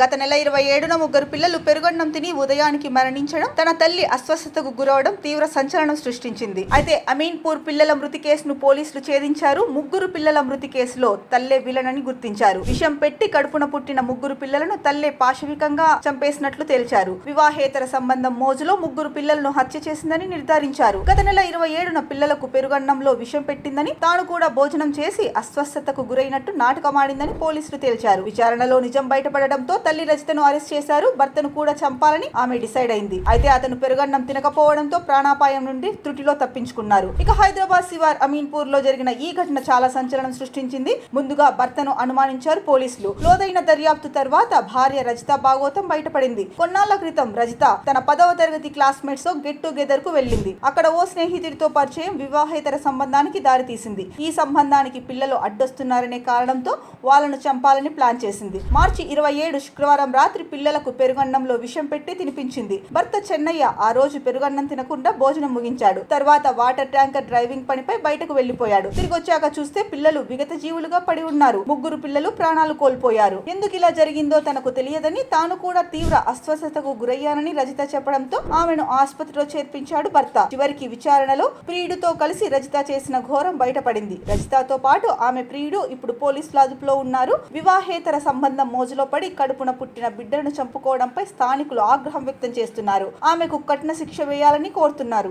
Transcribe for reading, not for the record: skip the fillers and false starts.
గత నెల 27న ముగ్గురు పిల్లలు పెరుగన్నం తిని ఉదయానికి మరణించడం, తన తల్లి అస్వస్థతకు గురవడం తీవ్ర సంచలనం సృష్టించింది. అయితే అమీన్పూర్ పిల్లల మృతి కేసును పోలీసులు ఛేదించారు. ముగ్గురు పిల్లల మృతి కేసులో తల్లే విలనని గుర్తించారు. విషం పెట్టి కడుపున పుట్టిన ముగ్గురు పిల్లలను తల్లే పాశవికంగా చంపేసినట్లు తేల్చారు. వివాహేతర సంబంధం మోజులో ముగ్గురు పిల్లలను హత్య చేసిందని నిర్ధారించారు. గత నెల 27న పిల్లలకు పెరుగన్నంలో విషం పెట్టిందని, తాను కూడా భోజనం చేసి అస్వస్థతకు గురైనట్టు నాటకమాడిందని పోలీసులు తేల్చారు. విచారణలో నిజం బయటపడడంతో తల్లి రజితను అరెస్ట్ చేశారు. భర్తను కూడా చంపాలని ఆమె డిసైడ్ అయింది. అయితే అతను పెరుగన్నం తినకపోవడంతో ప్రాణాపాయం నుండి త్రుటిలో తప్పించుకున్నారు. ఇక హైదరాబాద్ శివార్ అమీన్పూర్ లో జరిగిన ఈ ఘటన చాలా సంచలనం సృష్టించింది. ముందుగా భర్తను అనుమానించారు పోలీసులు. లోతైన దర్యాప్తు తర్వాత భార్య రజిత భాగోతం బయటపడింది. కొన్నాళ్ల క్రితం రజిత తన 10వ తరగతి క్లాస్మేట్స్ తో గెట్ టుగెదర్ కు వెళ్ళింది. అక్కడ ఓ స్నేహితుడితో పరిచయం వివాహేతర సంబంధానికి దారితీసింది. ఈ సంబంధానికి పిల్లలు అడ్డొస్తున్నారనే కారణంతో వాళ్ళను చంపాలని ప్లాన్ చేసింది. మార్చి 27 శుక్రవారం రాత్రి పిల్లలకు పెరుగన్నంలో విషం పెట్టి తినిపించింది. భర్త చెన్నయ్య ఆ రోజు పెరుగన్నం తినకుండా భోజనం ముగించాడు. తర్వాత వాటర్ ట్యాంకర్ డ్రైవింగ్ పనిపై బయటకు వెళ్లిపోయాడు. తిరిగి వచ్చాక చూస్తే పిల్లలు విగత జీవులుగా పడి ఉన్నారు. ముగ్గురు పిల్లలు ప్రాణాలు కోల్పోయారు. ఎందుకు ఇలా జరిగిందో తనకు తెలియదని, తాను కూడా తీవ్ర అస్వస్థతకు గురయ్యానని రజిత చెప్పడంతో ఆమెను ఆసుపత్రిలో చేర్పించాడు భర్త. చివరికి విచారణలో ప్రియుడితో కలిసి రజిత చేసిన ఘోరం బయటపడింది. రజితతో పాటు ఆమె ప్రియుడు ఇప్పుడు పోలీసుల అదుపులో ఉన్నారు. వివాహేతర సంబంధం మోజులో పడి కడుపున పుట్టిన బిడ్డను చంపుకోవడంపై స్థానికులు ఆగ్రహం వ్యక్తం చేస్తున్నారు. ఆమెకు కఠిన శిక్ష వేయాలని కోరుతున్నారు.